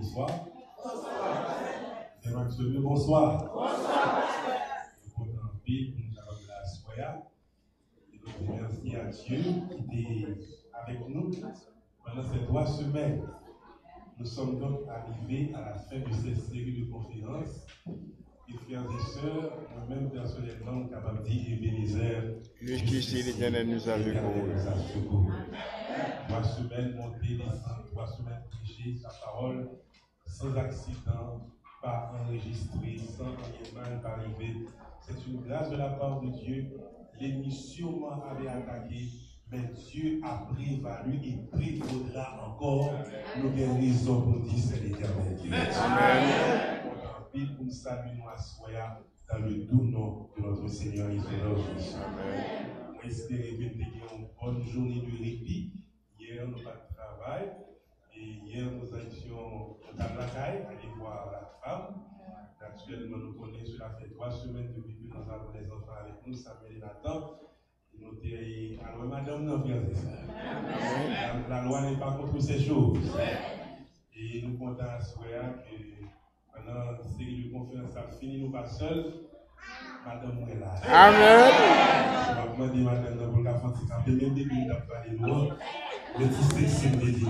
bonsoir. Frère Maxime, bonsoir. Bonsoir. Nous comptons en paix pour nous avoir de la soya. Et nous remercions à Dieu qui était avec nous pendant ces 3 semaines. Nous sommes donc arrivés à la fin de cette série de conférences. Et frères et sœurs, moi-même personnellement, capable de dire Ebenezer, jusqu'ici l'Éternel nous a secourus. 3 semaines montées, descendre, 3 semaines prêcher sa parole, sans accident, pas enregistré, sans rien mal arrivé. C'est une grâce de la part de Dieu. L'ennemi sûrement avait attaqué, mais Dieu a prévalu et prévaudra encore. Nous avons raison pour dire c'est l'Éternel qui est. Amen. Pour nous saluer nous assoya dans le doux nom de notre Seigneur et Sauveur Jésus. Amen. On espère que vous avez une bonne journée de répit. Hier, nous pas de travail. Et hier, nous étions dans la caille, aller voir la femme. Actuellement, nous connaissons, cela fait 3 semaines depuis que nous avons les enfants avec nous, Samuel et Nathan. Et nous sommes alors, madame, non, bien c'est ça. La loi n'est pas contre ces choses. Et nous comptons à souhait que pendant la série de conférences, ça finit, nous pas seuls. Madame est là. Amen. Je vais demander madame pour la faire un peu même début de parler de nous. Le petit sexe de Dieu.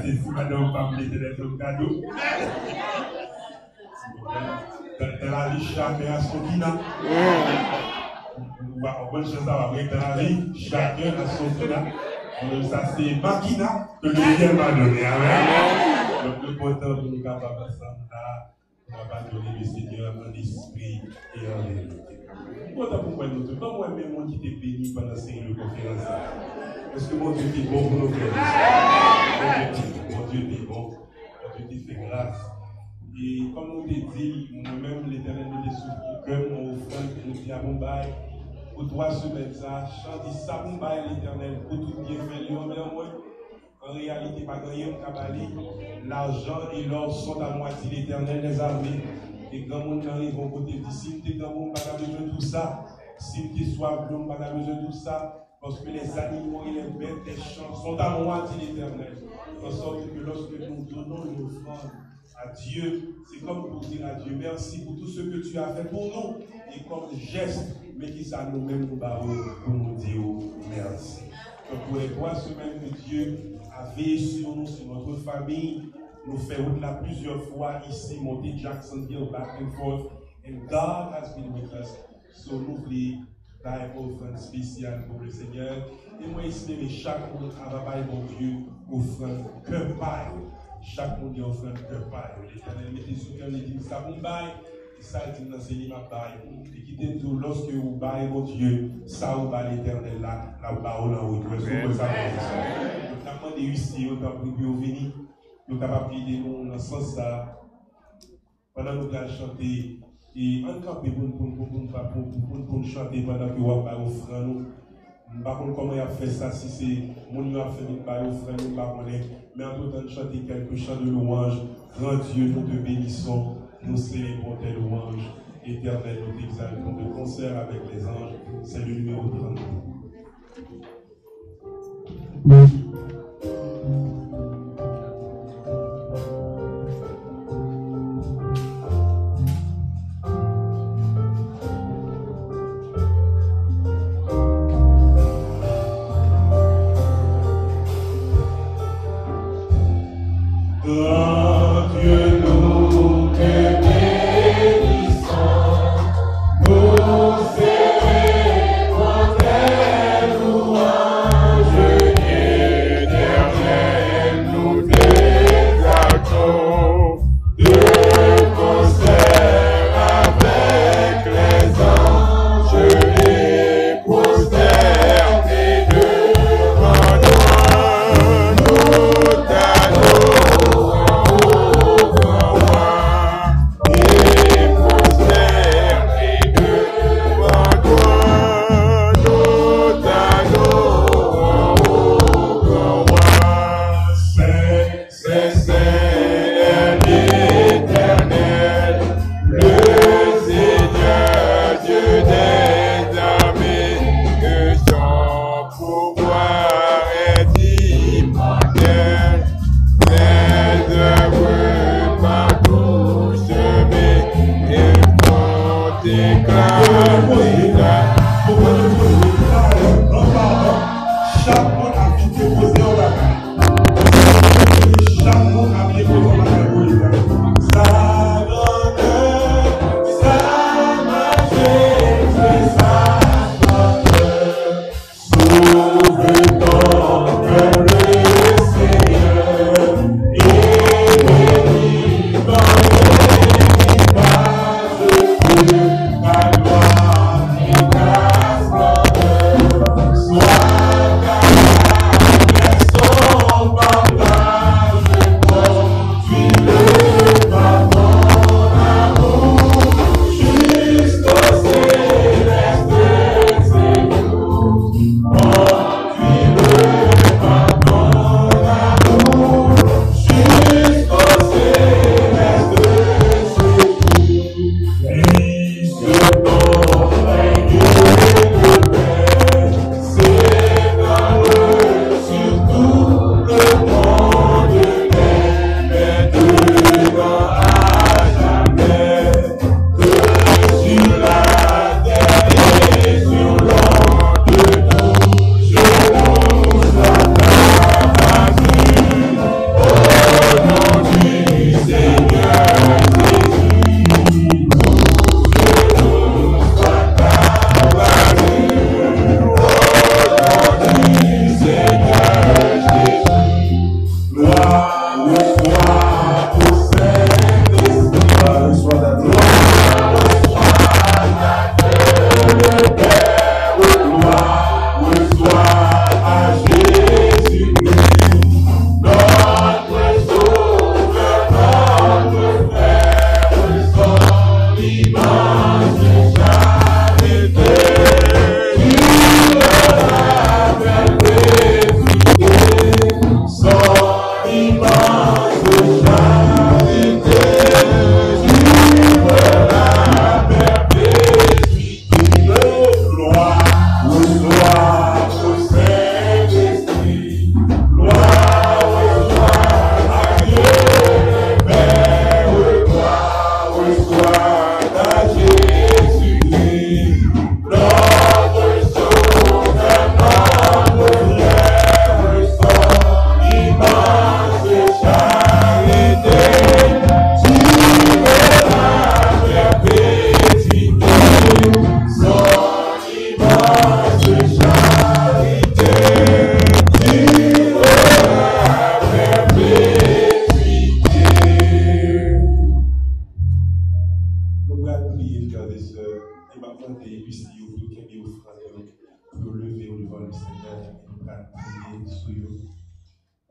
C'est si madame pas me laisser le cadeau. Dans la vie, chacun a son dîner. Bonne chose à voir dans la vie, chacun a son dîner. Ça c'est Makina que le Dieu m'a donné. Amen. Donc le important pour nous capables ensemble là, on va donner le Seigneur en esprit et en vérité. Pourquoi pourquoi nous tous, comment même mon qui était béni pendant ces conférences? Est-ce que mon Dieu est bon pour nos frères? Mon Dieu est bon, mon Dieu fait grâce. Et comme on t'a dit, moi-même l'Éternel me souffle que mon offrande que nous dit à Mumbai. Pour 3 semaines, ça, chanter ça pour l'Éternel, pour tout bien faire, en réalité, pas rien de l'argent et l'or sont à moitié l'Éternel des armées. Et quand on arrive au côté de si tu pas besoin de tout ça, si tu sois blond, pas besoin de tout ça, parce que les animaux et les bêtes des champs sont à moitié l'Éternel. En sorte que lorsque nous donnons une offrande à Dieu, c'est comme pour dire à Dieu merci pour tout ce que tu as fait pour nous, et comme geste, mais qui ça nous-mêmes nous barrons pour nous dire merci. Donc pour les 3 semaines que Dieu a veillé sur nous, sur notre famille, nous faisons là plusieurs fois ici, monter Jacksonville, back and forth, and God has been with us. So nous voulons faire une offrande spéciale pour le Seigneur. Et moi, espérer chaque monde à la mon Dieu, offrande que paille. Chaque monde offrande que paille. L'Éternel mettez sous cœur, il dit ça pour baille. Et ça, il dit dans ces livres, baille. Et qui dit tout, lorsque vous baillez mon Dieu, ça vous baille l'Éternel là, là vous baillez là où est-ce que vous ça fait? Nous avons demandé ici, nous avons pris au venir. Nous sommes capables d'aider nous dans ce sens-là. Pendant que nous avons chanté, et en campé pour chanter pendant que nous avons offert nous. Je ne sais pas comment il a fait ça, si c'est mon qui a fait une offrande, nous ne pas connaître. Mais en tout temps, chanter quelques chants de louange. Grand Dieu, nous te bénissons, nous célébrons tes louanges. Éternel, nous t'exaltons de concert avec les anges. C'est le numéro 32. Nous célébrons tes louanges.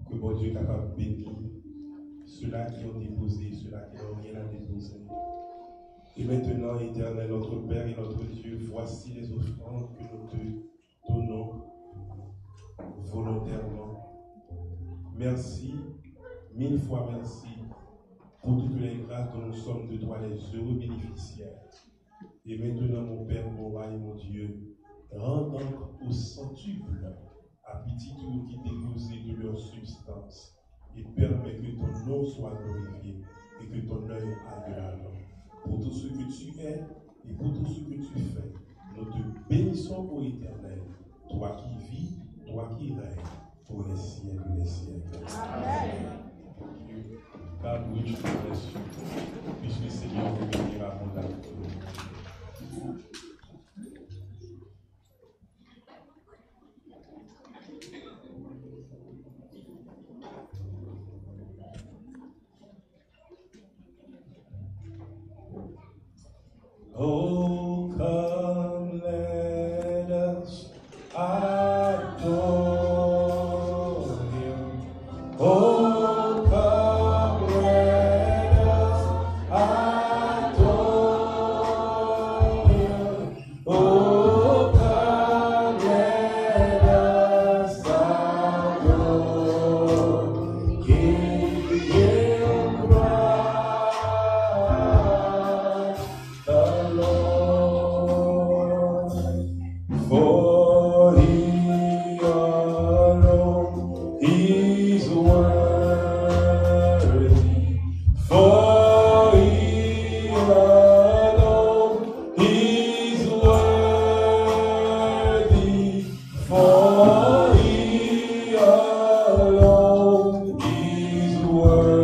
Que bon Dieu est capable de bénir ceux-là qui ont déposé, ceux-là qui n'ont rien à déposer. Et maintenant, Éternel, notre Père et notre Dieu, voici les offrandes que nous te donnons volontairement. Merci, 1000 fois merci, pour toutes les grâces dont nous sommes de toi les heureux bénéficiaires. Et maintenant, mon Père, mon roi et mon Dieu, rends donc au centuple appétit tout qui déposent de leur substance et permet que ton nom soit glorifié et que ton œil aille de l'avant. Pour tout ce que tu es et pour tout ce que tu fais, nous te bénissons, ô Éternel, toi qui vis, toi qui règnes pour les siècles des siècles. Amen. God, we bless you. Puisse le Seigneur vous bénir abondamment. Oh, come, let us adore Him. Oh, come, let us adore Him. Oh, come, let us adore Him. Give Him Christ the Lord, for He alone is worthy, for He alone is worthy, for He alone is worthy.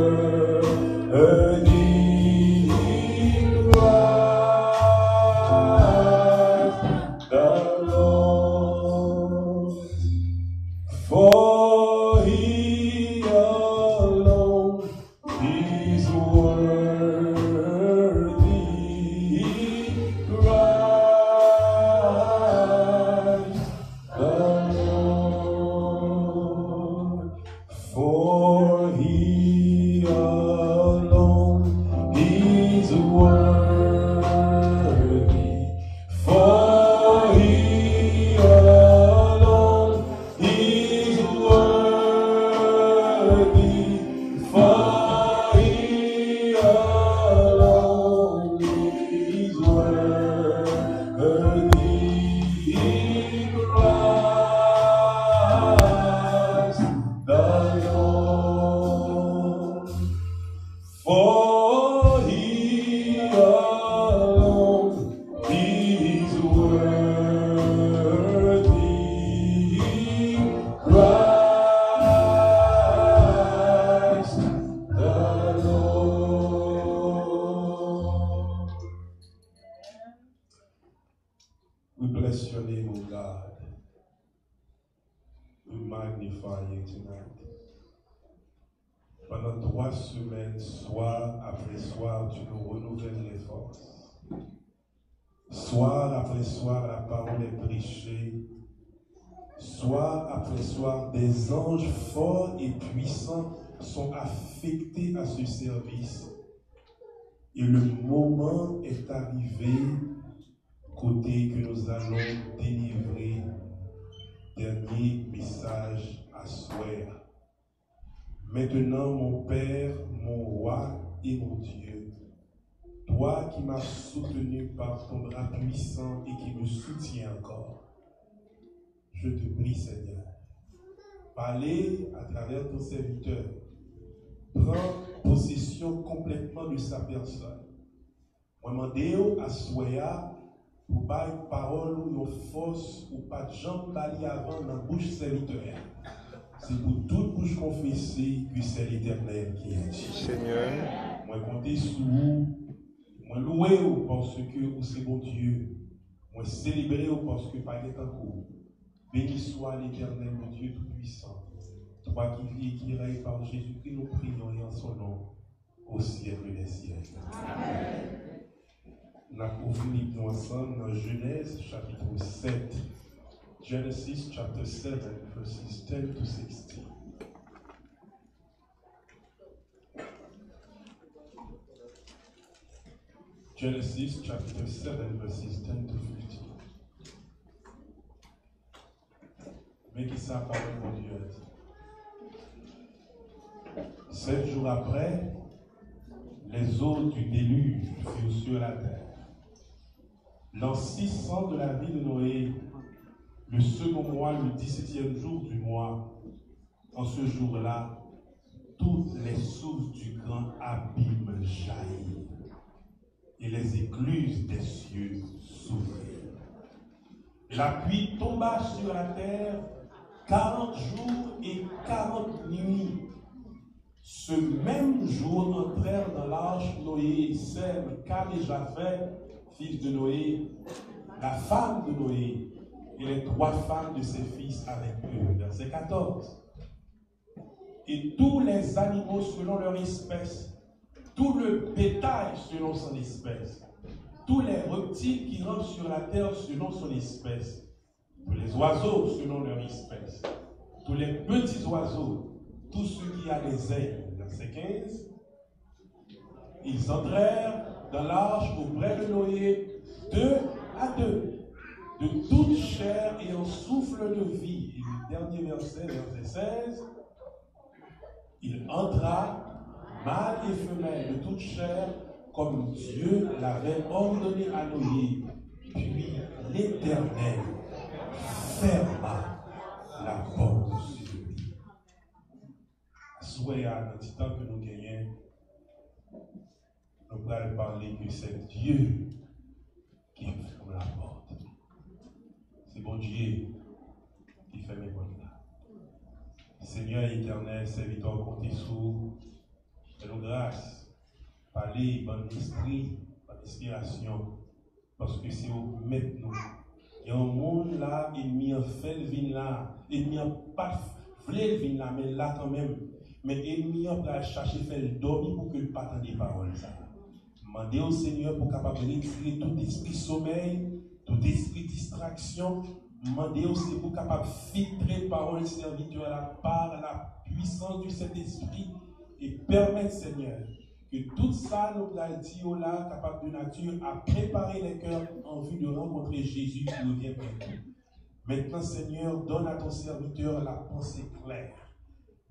For He alone is worthy, Christ the Lord. For He alone is worthy, for He alone is worthy, for He alone is worthy, Christ the Lord. For He alone is worthy, Christ the Lord. We bless your name, O God. We magnify you tonight. Pendant 3 semaines, soir après soir, tu nous renouvelles les forces. Soir après soir, la parole est prêchée. Soir après soir, des anges forts et puissants sont affectés à ce service. Et le moment est arrivé, côté que nous allons délivrer dernier message à soir. Maintenant, mon Père, mon Roi et mon Dieu, toi qui m'as soutenu par ton bras puissant et qui me soutiens encore, je te prie, Seigneur, parlez à travers ton serviteur. Prends possession complètement de sa personne. Moi, demande à Soya pour pas une parole ou une force ou pas de jambes bali avant dans la bouche serviteur. C'est pour toute bouche confessée que c'est l'Éternel qui est dit. Seigneur, Moi, compter sur vous. Moi, louer parce que c'est bon Dieu. Moi, célébrer parce que pas est en cours. Béni soit l'Éternel, le Dieu Tout-Puissant, toi qui vis et qui règnes par Jésus-Christ, nous prions et en son nom, au siècle des siècles. Amen. Nous avons fini ensemble dans Genèse chapitre 7. Genesis chapter 7, verses 10 to 16. Genesis chapter 7, verses 10 to 15. Mais qui ça parle mon Dieu? 7 jours après, les eaux du déluge furent sur la terre. L'an 600 de la vie de Noé, le second mois, le 17e jour du mois, en ce jour-là, toutes les sources du grand abîme jaillirent et les écluses des cieux s'ouvrirent. La pluie tomba sur la terre 40 jours et 40 nuits. Ce même jour entrèrent dans l'arche Noé, Sem, Cam et Japheth, fils de Noé, la femme de Noé, et les 3 femmes de ses fils avec eux. Verset 14. Et tous les animaux selon leur espèce, tout le bétail selon son espèce, tous les reptiles qui rampent sur la terre selon son espèce, tous les oiseaux selon leur espèce, tous les petits oiseaux, tous ceux qui ont des ailes. Verset 15. Ils entrèrent dans l'arche auprès de Noé, 2 à 2, de toute chair et en souffle de vie. Et le dernier verset, verset 16, il entra, mâle et femelle, de toute chair, comme Dieu l'avait ordonné à Noé. Puis l'Éternel ferma la porte sur lui. Soyez à notre temps que nous gagnons, nous allons parler que c'est Dieu qui ferme la porte. C'est bon Dieu qui fait mes bonnes là. Seigneur éternel, serviteur, comptez sous, fais-nous grâce, parlez, bon esprit, bonne inspiration, parce que c'est au maître nous. Il y a un monde là, il y a fait le vin là, il n'y a pas voulu le vin là, mais là quand même. Mais il y a chercher faire le dormir pour que le pas des paroles ça. Demandez au Seigneur pour capable de retirer tout esprit sommeil, tout esprit distraction. Demandez aussi pour capable filtrer parole serviteur là par la puissance du Saint-Esprit et permettre, Seigneur, que tout ça nous a dit là, capable de nature, à préparer les cœurs en vue de rencontrer Jésus qui revient bientôt. Maintenant, Seigneur, donne à ton serviteur la pensée claire.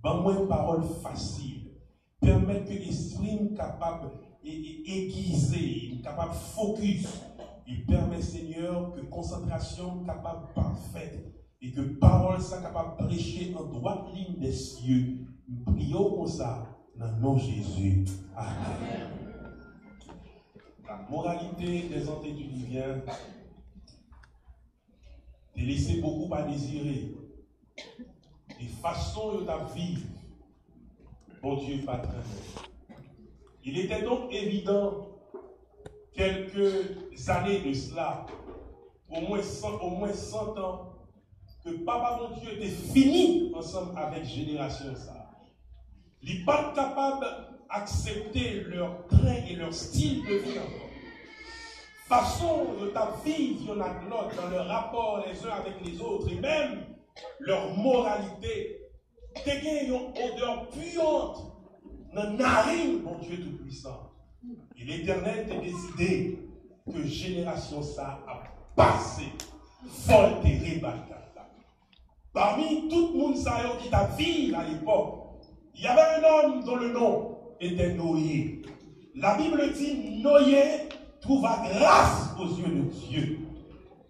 Donne-moi une parole facile. Permets que l'esprit capable aiguisé, capable focus. Il permet, Seigneur, que concentration capable parfaite et que parole ça capable prêcher en droite ligne des cieux. Nous prions comme ça dans le nom de Jésus. Amen. La moralité des antédiluviens te laissé beaucoup à désirer. Les façons de ta vie, bon Dieu, pas très bien. Il était donc évident, quelques années de cela, au moins 100 ans, que Papa mon Dieu était fini ensemble avec génération ça. Il n'est pas capable d'accepter leur train et leur style de vie encore. Façon de ta vie, il y en a de l'autre, dans leur rapport les uns avec les autres, et même leur moralité, t'es une odeur puante dans la narine, mon Dieu Tout-Puissant. Et l'Éternel t'a décidé que génération ça a passé, volteré Balkata. Parmi tout le monde qui t'a vécu à l'époque, il y avait un homme dont le nom était Noé. La Bible dit Noé trouva grâce aux yeux de Dieu.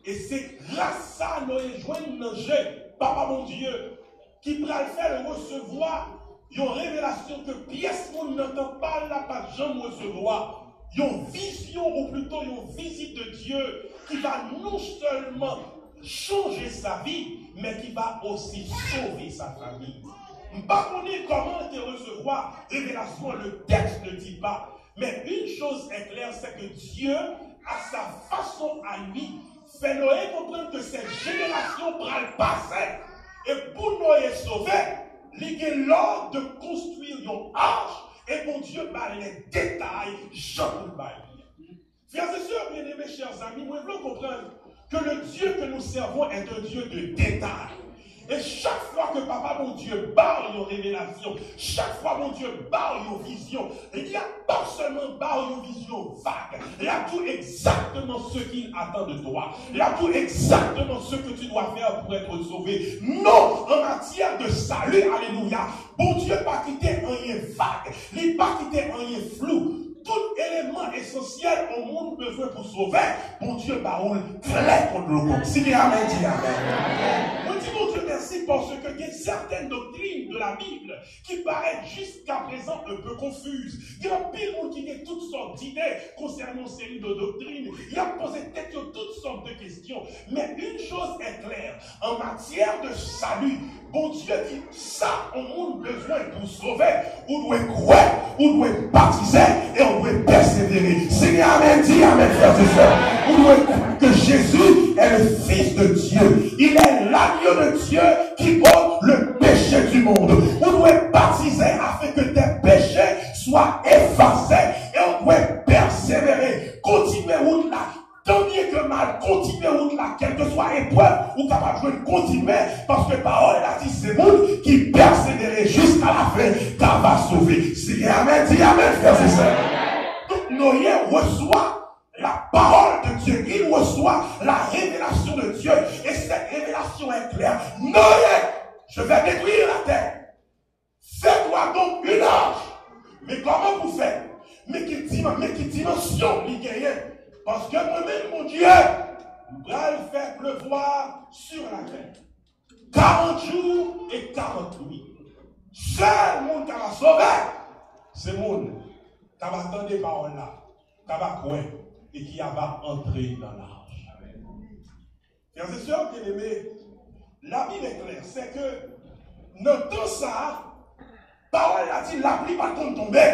Et c'est grâce à Noé joint danger, Papa mon Dieu, qui pourra le faire recevoir une révélation que pièce qu'on n'entend pas là, pas jamais recevoir. Une vision, ou plutôt une visite de Dieu qui va non seulement changer sa vie, mais qui va aussi sauver sa famille. Je ne sais pas comment te recevoir révélation, le texte ne dit pas. Mais une chose est claire, c'est que Dieu, à sa façon à lui, fait Noé comprendre que cette génération prend le passé. Et pour Noé sauver, il a l'ordre de construire une arche. Et mon Dieu, les détails, je vous le baille. Frères et sœurs, bien-aimés, chers amis, nous devons comprendre que le Dieu que nous servons est un Dieu de détails. Et chaque fois que papa, mon Dieu, barre une révélation, chaque fois, mon Dieu, barre une vision, il n'y a pas seulement barre une vision vague, il y a tout exactement ce qu'il attend de toi. Il y a tout exactement ce que tu dois faire pour être sauvé. Non, en matière de salut, alléluia, bon Dieu pas quitter rien vague, il pas quitter rien flou. Tout élément essentiel au monde besoin pour sauver, mon Dieu baoule clair contre le corps. Si amen, dis amen. Moi dis mon Dieu merci parce que il y a certaines doctrines de la Bible qui paraissent jusqu'à présent un peu confuses. Il y a pile monde qui a toutes sortes d'idées concernant une série de doctrines. Il a posé peut-être toutes sortes de questions. Mais une chose est claire, en matière de salut, bon Dieu dit ça au monde besoin pour sauver. On doit croire, on doit baptiser et on doit persévérer. Seigneur, amen, dis amen, frères et sœurs. On doit croire que Jésus est le Fils de Dieu. Il est l'agneau de Dieu qui ôte le péché du monde. On doit baptiser afin que tes péchés soient effacés et on doit persévérer. Continuer route là. Tant bien que mal, continuer route là, quelle que soit épreuve, ou capable de continuer, parce que parole a dit, c'est vous qui persévérez jusqu'à la fin, car va sauver. C'est amen, dis amen, frères et sœurs. Donc, Noé reçoit la parole de Dieu, il reçoit la révélation de Dieu, et cette révélation est claire. Noé, je vais détruire la terre. Fais-toi donc une arche. Mais comment vous faites? Mais quelle dimension il gagne? Parce que moi-même, mon Dieu, va le faire pleuvoir sur la terre. 40 jours et 40 nuits. Seul monde qui va sauver, c'est le monde qui va entendre des paroles là, qui va croire et qui va entrer dans l'arche. Frères et sœurs bien-aimés, la Bible est claire, c'est que dans tout ça, parole a dit, la pluie va tomber.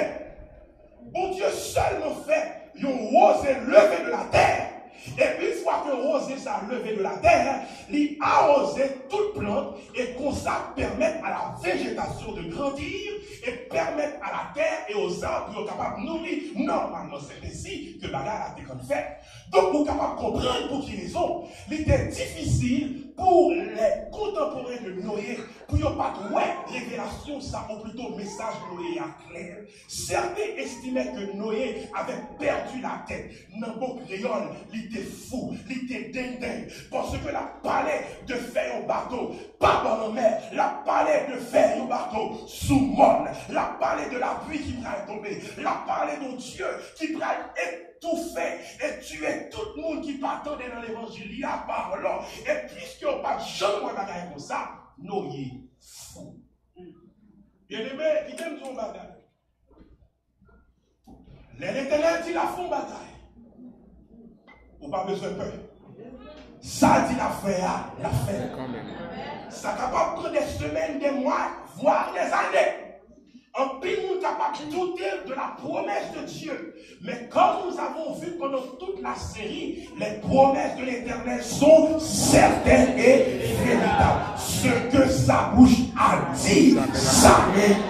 Bon Dieu seulement fait une rosée levée de la terre. Et une fois que rosée ça levé de la terre, il arrose toute plante et comme ça permettre à la végétation de grandir et permettre à la terre et aux arbres d'être capables de nourrir. Normalement, c'est ainsi que bagarre a été comme fait. Donc, vous êtes capable de comprendre pour quelle raison. Il était difficile pour les contemporains de Noé, pour ne pas trouver révélation, ça, ou plutôt message de Noé à clair. Certains estimaient que Noé avait perdu la tête. Dans le bon créole, il était fou, il était dindin, parce que la palais de faire un bateau, pas dans la mer, la palais de faire un bateau sous monde, la palais de la pluie qui va tomber, la palais de Dieu qui va étouffer et tuer tout le monde qui t'attendait dans l'évangile, il y a parole. Et puisque on pas de gens qui bagaille comme ça, Noé fou. Bien aimé, il aime son bagaille. L'Éternel dit la fond bataille. Ou pas besoin de peur. Ça dit la fait. Ça capable de prendre des semaines, des mois, voire des années. Un pays nous capable de douter de la promesse de Dieu. Mais comme nous avons vu pendant toute la série, les promesses de l'Éternel sont certaines et véritables. Ce que sa bouche a dit, ça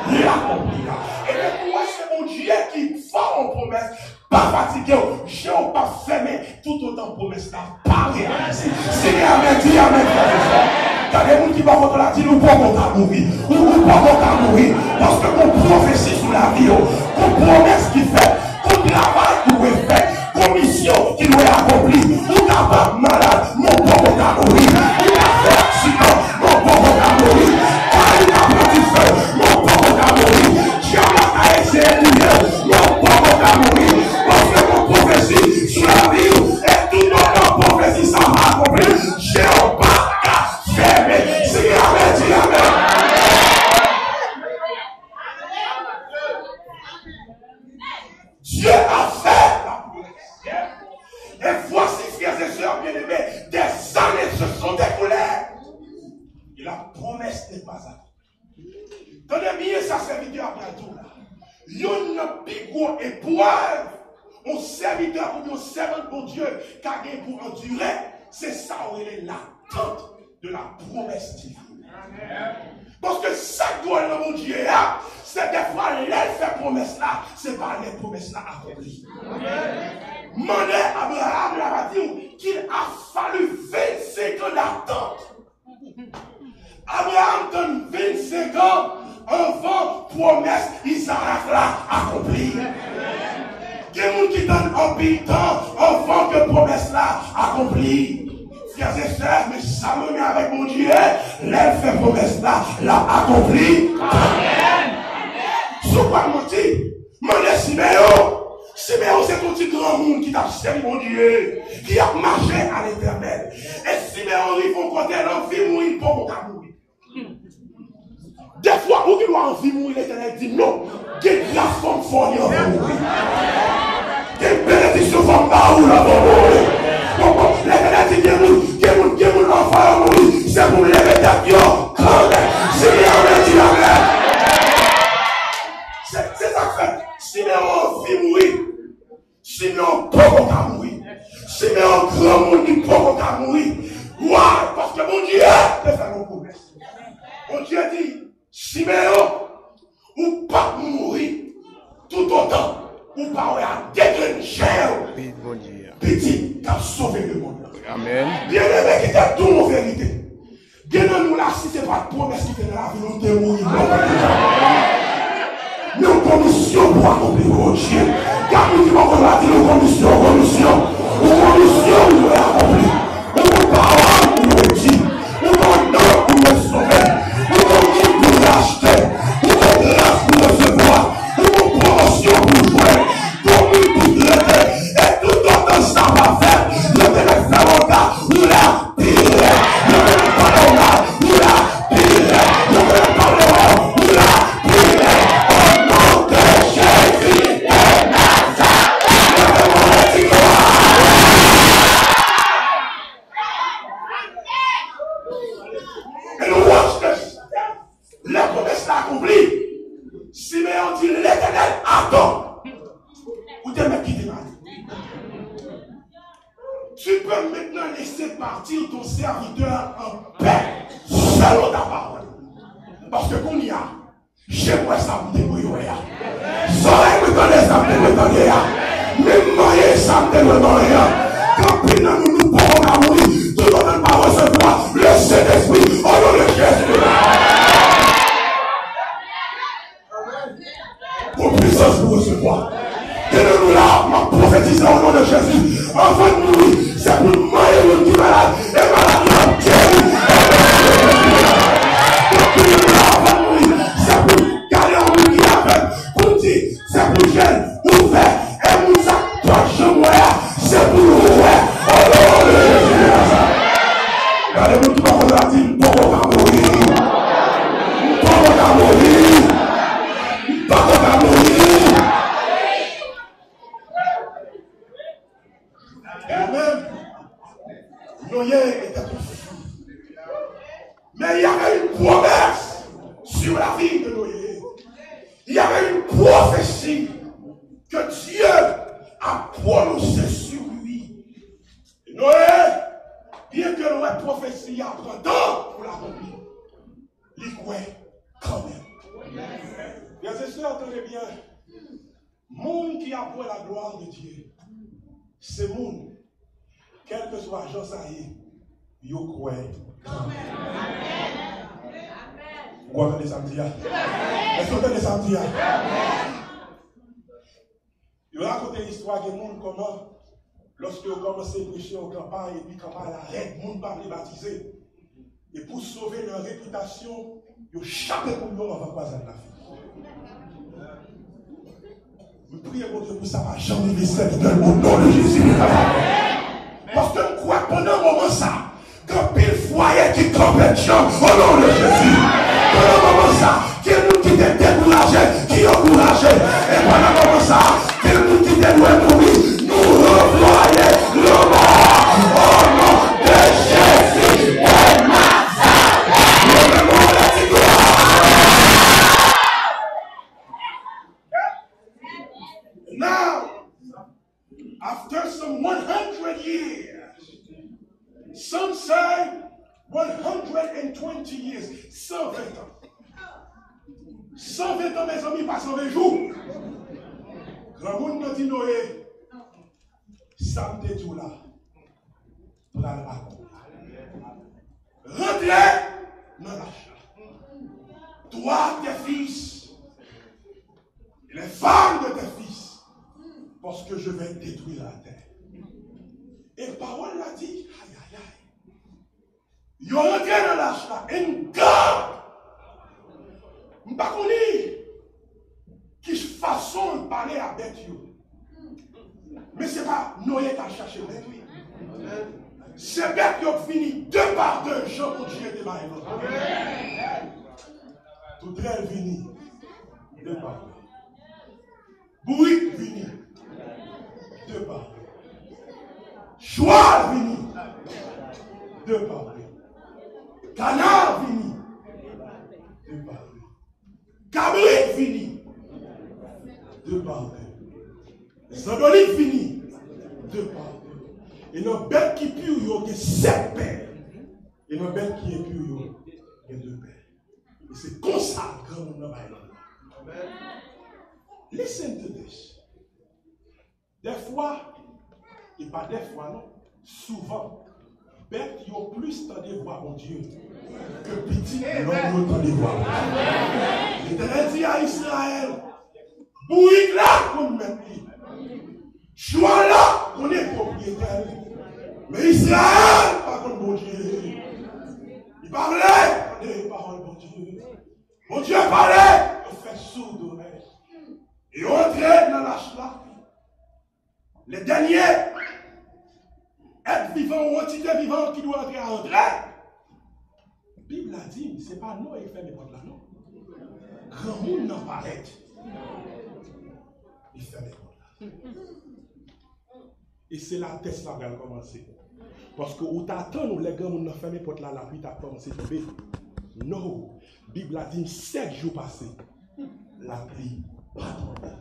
l'accomplira. Et le moi, c'est mon Dieu qui fait en promesse. Pas fatigué, je n'ai pas fermé, tout autant promesse là, pas réalisé. Seigneur, amen, dis amen, frère. Car les gens qui vont contre la dit, nous pouvons mourir. Nous pouvons mourir. Parce que mon prophétie sur la vie, mon promesse qui fait, mon travail qui doit faire, mon mission qui doit accomplir, mon capable malade, mon pouvons mourir. Il a fait accident, mon pouvons mourir. Car il a pris du feu, mon pouvons mourir. Dieu a essayé de dire, mon pouvons mourir. Parce que mon prophétie sur la vie, et tout notre prophétie, ça va accomplir. J'ai pas qu'à fermer. C'est amen, dis amen. Dieu a fait la promesse. Et voici, frères et sœurs bien-aimés, des années se sont découlées. Et la promesse n'est pas accomplie. Tenez bien ça, serviteur après tout là. Il y a une plus grosse épreuve. Un serviteur ou un servant pour Dieu qui a pour endurer, c'est ça où il est l'attente de la promesse divine. Parce que ça doit le mon Dieu, c'est des fois, il fait promesse là, c'est pas les promesses là accomplies. Mané Abraham l'a dit qu'il a fallu 25 ans d'attente. Abraham donne 25 ans avant promesse Isaac l'a accomplie. Il y a des gens qui donnent un peu de temps avant que promesse là accomplie. Frères et sœurs, mais ça me met avec mon Dieu, l'elle fait promesse là, l'a accomplie. Amen. Sous quoi mentir? Mané Siméon. Siméon, c'est un petit grand monde qui t'a servi mon Dieu, qui a marché à l'éternel. Et Siméon, il faut côté l'envie mourir pour qu'on mourir. Des fois, où il doit envie mourir, l'éternel dit non. Quelle grâce forme fournie en mourir. Quelle bénédiction forme là où la mourir. L'éternel dit qu'il y a un enfant à mourir. C'est pour lever ta vie. Siméon a dit la mère. C'est ça que fait. Siméon vit mourir. Siméon peut pas mourir. Siméon grand monde qui peut pas mourir. Pourquoi? Parce que mon Dieu te fait nos promesses. Mon Dieu dit, Siméon, ou pas mourir tout autant, ou pas à déclencher petit qui a sauvé le monde. Amen. Bien aimé qui t'a tout en vérité. Bien nous là, si ce n'est pas de promesse qui fait dans la vie, nous te mourir. Nous avons commission pour accomplir mon Dieu. Car nous disons qu'on a dit nos conditions, nous accomplir. Nous parole, nous dit. Nous nom pour nous sauver. Nous pour l'acheter. Nous grâce pour recevoir. Nous promotion pour jouer. Nous pour traiter. Et tout autant ça va faire. Nous devons faire au gars. Nous la tirer. Nous devons parler au gars. Nous la tirer. Nous devons parler au gars. Nous la tirer. Au nom de Jésus de Nazareth. Et nous watch this. La promesse l'a accomplie. Siméon dit l'éternel attend. Ou t'es mec qui démarre. Tu peux maintenant laisser partir ton serviteur en paix selon ta parole. Parce que qu'on y a, j'aimerais ça me débrouiller. Ça me donner ça me donner. Même moyen ça me donner. Quand nous pouvons mourir, tout le monde va recevoir le Saint-Esprit au nom de Jésus. Pour puissance pour recevoir. Tenez-nous là, ma prophétisation au nom de Jésus. Avant de mourir, c'est pour mourir le qui malade. Et malade, il a guéri. Tenez-nous là, avant de mourir, c'est pour garder en nous qui l'a fait. Pour dire, c'est pour jeune, ouvert, et nous ça, toi, je mourrai. C'est pour nous, ouais. Au nom de Jésus. Regardez-vous tout le monde a dit, pourquoi on va mourir? Pourquoi on va mourir? Pourquoi on va mourir? Et même, Noé était tout. Mais il y avait une promesse sur la vie de Noé. Il y avait une prophétie que Dieu a prononcée sur lui. Noé, bien que Noé prophétie après temps pour l'accomplir, il croit quand même. Bien sûr, entendez bien. Monde qui apprend la gloire de Dieu, c'est monde, quel que soit Jean Saïd, il croit quand même. Vous entendez ça me dire? Est-ce que vous entendez ça me dire? Il raconte l'histoire de monde comment, lorsque vous commencez à prêcher au campagne, et puis campagne arrête, le monde pas les baptiser. Et pour sauver leur réputation, ils ont chapé pour nous avant de croiser la vie. Nous prions pour Dieu pour ça, va jamais laisser au nom de Jésus. Parce que nous croyons pendant un moment ça, quand pile foyer qui campait de gens au nom de Jésus. Pendant un moment ça, quel monde qui était découragé, qui encouragé. Et pendant un moment ça, quel monde qui était loin pour lui, nous revoyons le mort au nom de Jésus de Nazareth. Le monde est gloire. Now, after some 100 years, Some say 120 years. 120 ans. 120 ans, mes amis, pas 120 jours. Grand monde n'a dit Noé. Ça me dit tout là. Pour aller à rentrez dans l'arche. Toi, tes fils, et les femmes de tes fils, parce que je vais détruire la terre. Et parole l'a dit, aïe, aïe, aïe. Ils ont rentré dans l'arche là, une garde. Je ne sais pas qui façon de parler avec eux. Mais ce n'est pas Noé qui a cherché le détruire. C'est bête qui a fini 2 par 2, Jean pour Dieu était marié. Tout elle vini 2 par 2. Bruit vini 2 par 2. Joie vini 2 par 2. Canard vini 2 par 2. Cabrit vini 2 par 2. Zandolique vini 2 par 2. Et nos bêtes qui pure, il y a 7 pères. Et nos bêtes qui est pure, il y a 2 pères. Et c'est comme ça que nous avons. Listen to this. Des fois, et pas des fois, non, souvent, bêtes qui ont plus temps de voir mon Dieu que petit l'homme temps de voir. L'Éternel dit à Israël, bouillie là qu'on met. Choix là qu'on est propriétaire. Mais Israël, par contre, mon Dieu, il parlait des paroles de mon Dieu. Mon Dieu parlait, il fait sourd d'oreille. Et on entrait dans l'arche là. Les derniers, être vivant ou entité vivante qui doit entrer à entrer. La Bible a dit, ce n'est pas nous qui fait les portes là, non. Grand monde n'en parlait. Il fait les portes là. Et c'est la test là qui a commencé. Parce que où t'attends, les gars, on a fermé porte là, la pluie t'a commencé à tomber. Non. La Bible a dit 7 jours passés. La pluie pas tombée.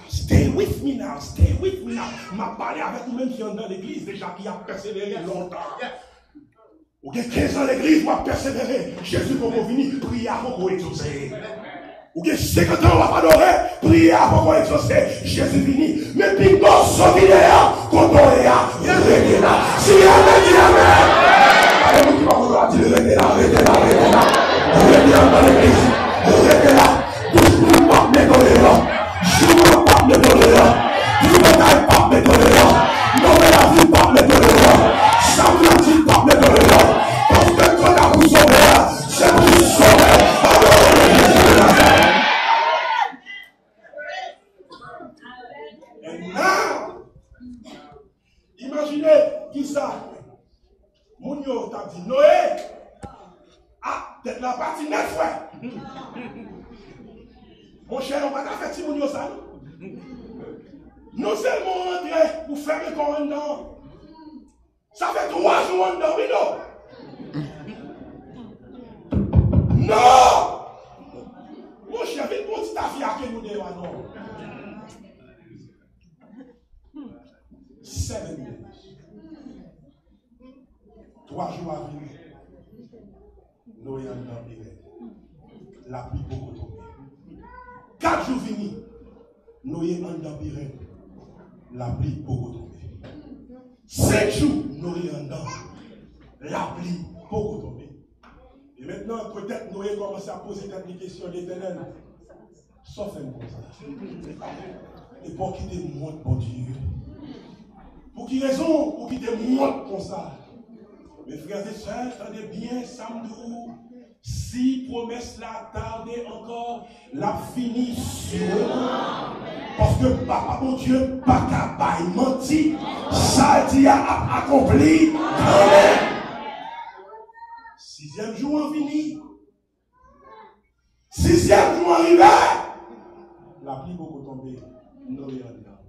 Stay with me now. Stay with me now. M'a parlé avec nous-mêmes qui sont dans l'église déjà, qui a persévéré longtemps. Ou 15 ans l'église, on a persévéré. Jésus pour venir, prier avant qu'on exaucer. Ou bien 50 ans, on va pas adorer, prier avant qu'on exaucer. Jésus vini. Mais puis, dans son vidéo, quand on est là, arrêtez là. Si Amen, dit Amen. Allez, vous qui m'en dire, arrêtez là, arrêtez là, arrêtez là. Arrêtez là dans l'église. Arrêtez là. Touche-vous pas, mettez-le là. Joue pas, mettez-le là. Joue pas, mettez-le là. Non, mais la vie, pas, mettez-le là. Samedi, pas, mettez-le là. Parce que quand on vous sauve, c'est vous sauver. Imaginez qui ça. Mounio t'a dit Noé. Ah, peut-être la partie neuf, ouais. Mon cher, on va pas faire si Mounio ça. Non seulement entrer pour faire le corps dedans. Ça fait 3 jours en dedans, oui, non. Non! Mon cher, vite pour petit affaire à qui nous devons, non. 7 minutes. 3 jours à venir. Noé en dedans, la pluie beaucoup tombée. 4 jours finis. Noé en dedans, la pluie beaucoup tombée. 5 jours, Noé en dedans, la pluie beaucoup tombée. Et maintenant, peut-être Noé commence à poser des questions à l'Éternel. Sauf un comme ça. Et pour qu'il te montre, mon Dieu. Pour qui raison? Pour qu'il te montre comme ça. Mes frères et sœurs, attendez bien, Samdou. Si promesse la tardée encore, la finie sûrement. Parce que papa, mon Dieu, pas capable, menti. Ça dit a accompli. Amen. 6e jour en fini. 6e jour arrivé. La pluie beaucoup tombée. Noé en dedans.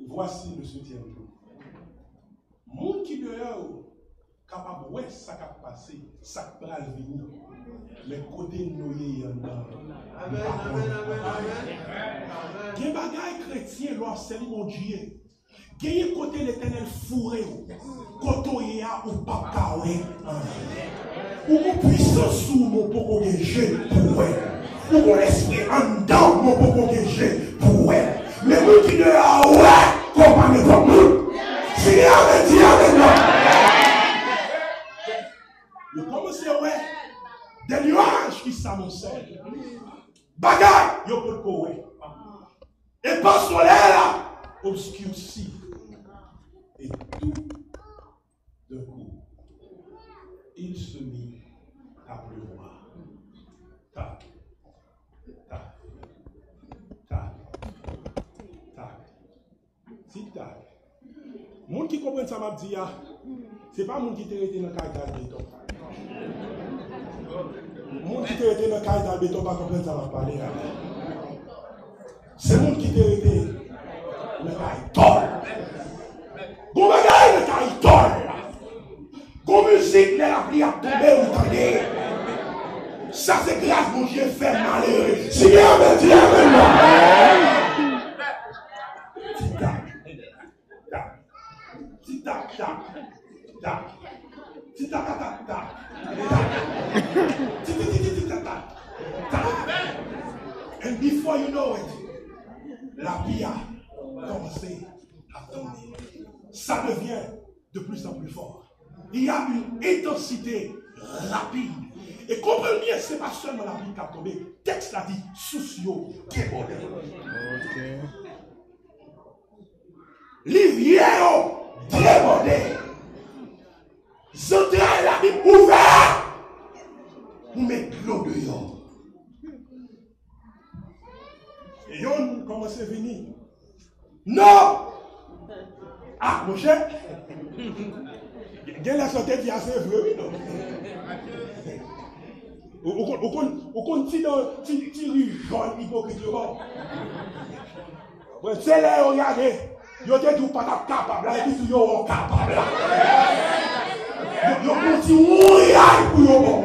Voici le 7e jour. Monde qui dehors, capable de voir ça qui a passé, ça qui va venir. Les côtés Noé en dedans. Amen, amen, amen, amen. Il y a des bagages chrétiens, l'on sait mon Dieu. Gagnez côté l'éternel fourré. Côté ou papa, ou mon puissance ou mon poko gagé pour ou mon esprit en dedans, mon poko gagé pour mais moi qui ne a compagnie pour nous. Si avec Dieu avec nous. Vous commencez à voir des nuages qui s'amoncellent. Bagaille, vous pouvez le courir. Et pas soleil là, obscurci. Et tout d'un coup, il se mit à pleuvoir. Tac, tac, tac, tac, tic-tac. Les gens qui comprennent ça, m'a dit, ce n'est pas les gens qui étaient dans le caille dans le béton. Les gens qui étaient dans le caille dans le béton, pas comprendre ça, m'a parlé. C'est les gens qui étaient dans le caille tol. Vous regardez le caille tol. Comme musique, la pluie a tombé, vous entendez. Ça, c'est grâce mon Dieu fait malheureux. Si bien, mais Dieu, maintenant. Tic-tac, tac, tic-tac, tac, tac, tic-tac, tac, tac, tic-tac, tac. And before you know it, la pluie a commencé à tomber. Ça devient de plus en plus fort. Il y a une intensité rapide. Et comprenez bien, ce n'est pas seulement la pluie qui a tombé. Le texte a dit soucieux, débordé. Rivière débordé. Zotray la Bible ouverte. Pour mettre l'eau dehors. Et on commence à venir. Non! Ah, mon cher, il y a la santé qui est assez vraie, non? Ou qu'on tire jaune hypocrite. C'est là, regardez, vous n'êtes pas capable, et puis vous êtes capable. Vous continuez pour vous.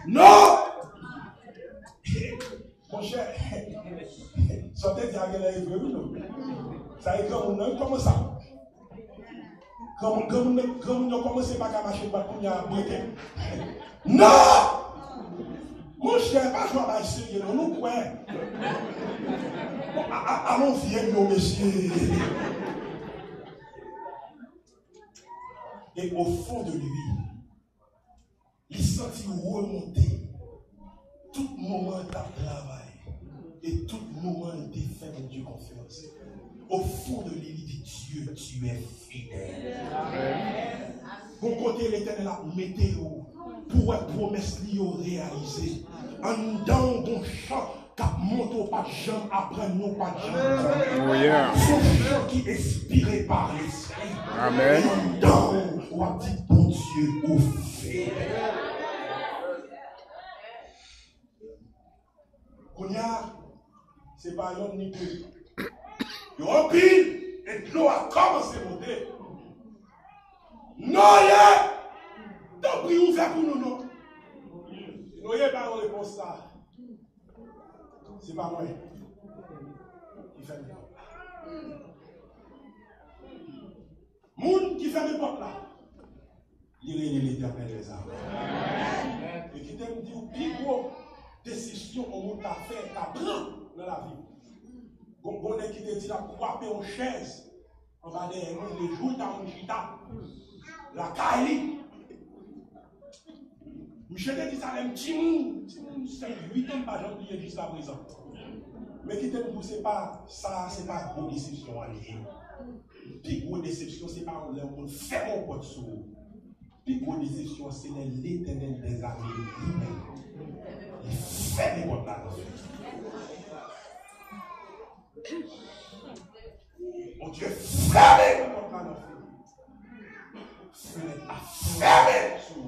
Non! Mon cher, santé qui est vraie, non? Ça est comme ça. Comme on commence pas à marcher pour qu'on y a briqué. Non! Mon cher, pas jouer à la sérieux, nous quoi? Allons viens, nos messieurs. Et au fond de lui, il sentit remonter tout moment de travail et tout moment de faire de Dieu confiance. Au fond de lui, il dit Dieu, tu es fidèle. Pour côté l'éternel a météo, pour être promesse réalisée. En dans ton chant, cap monte pas de gens, après nous pas de gens. Son chant qui est inspiré par l'esprit. Amen. En dans, on dit bon Dieu, au fidèle. Kounia, c'est pas un homme ni deux. Il y a un pile et l'eau a commencé à monter. Non, donc il ouvert pour nous, non. Nous n'avons pas de réponse ça. C'est pas moi qui fait le porte. Moun qui fait le porte là, il est l'éternel des armes. Et qui t'aime dire, plus gros décision au monde t'a fait, t'a pris dans la vie. On est qui te dit la croix en chaise, on va dire les jours dans le gita, la caille. Michel te dit ça, un petit monde, 8 ans par exemple, il est jusqu'à présent. Mais qui te dit, c'est pas ça, c'est pas une déception à lier. Puis une déception, c'est pas on le fait mon pote sous. Puis une déception, c'est l'éternel des armées lui-même. Il fait des potes là. Mon Dieu, fermez votre main fermez sur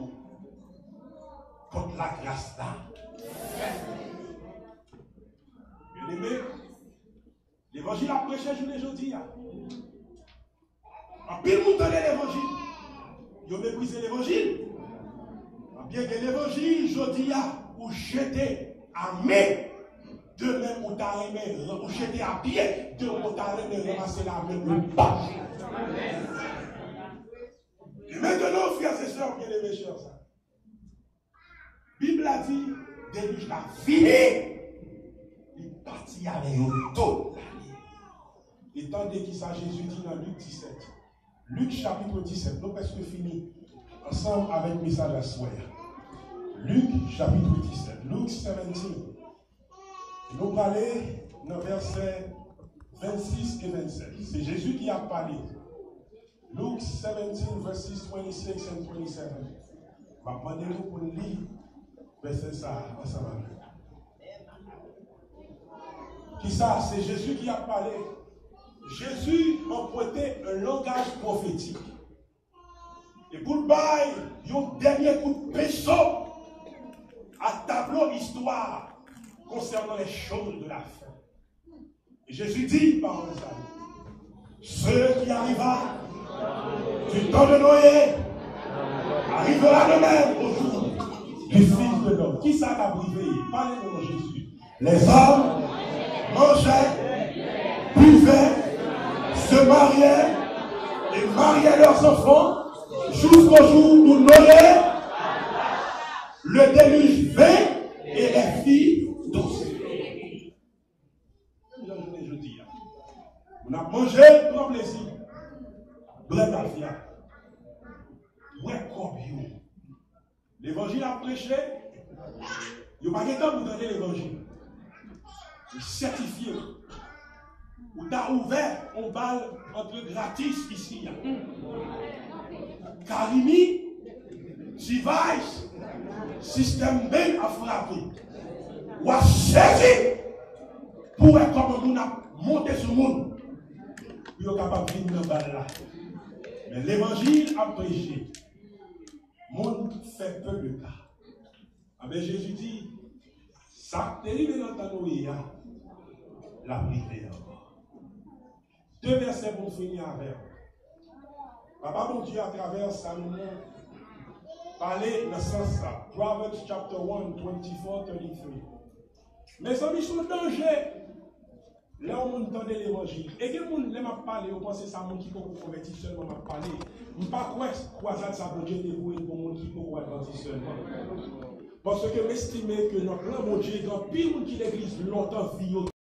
contre la grâce là. Bien aimé, l'évangile a prêché aujourd'hui. En pile, vous donnez l'évangile. Vous méprisez l'évangile. Bien que l'évangile, aujourd'hui, ou jeté à main. Demain, on t'a aimé, on jeté à pied. Demain, on t'a aimé, ramasser la même pas. Et maintenant, frères et sœurs, bien aimés, chers, ça. Bible a dit, déluge la fini. Il partit avec un taux. Et tandis qu'il ça, Jésus dit dans Luc 17. Luc chapitre 17, nous presque fini ensemble avec le message à soir. Luc chapitre 17, Luke 17. Nous parlons dans versets 26 et 27. C'est Jésus qui a parlé. Luke 17, verses 26 and 27. Je vais demander pour lire verset ça ensemble. Qui ça? C'est Jésus qui a parlé. Jésus empruntait un langage prophétique. Et pour le bail, il y a un dernier coup de pinceau à tableau histoire concernant les choses de la fin. Et Jésus dit, par le salut, ce qui arriva du temps de Noé arrivera de même au jour du Fils de l'homme. Qui ça a privé? Parlez-nous de Jésus. Les hommes mangeaient, buvaient, se mariaient et mariaient leurs enfants jusqu'au jour où Noé, le déluge vint et les filles d'Osée. Je dis, on a mangé pour un plaisir. Bref, à fier. Ouais, comme you. L'évangile a prêché. Il n'y a pas de temps pour donner l'évangile. Il certifié. Ou t'as ouvert, on balle entre gratis ici. Karimi, device, système B a frappé. Ou a saisi pour être comme on a monté sur le monde. Puis on est capable de venir dans balle là. Mais l'évangile a prêché. Le monde fait peu de cas. Mais Jésus dit, ça terrible dans ta nourriture, la privé encore. Deux versets pour finir avec. Papa, mon Dieu, à travers Salomon, parler dans ce sens-là. Proverbs chapter 1, 24, 33. Mes amis sont en danger. Là, on entendait l'évangile. Et que vous ne m'a parlé, vous pensez que c'est un monde qui peut vous convertir seulement m'a parlé. Je ne sais pas quoi ça peut jeter pour un monde qui peut vous convertir seulement. Parce que m'estimer que notre grand Dieu, dans pire monde qui l'église longtemps, vie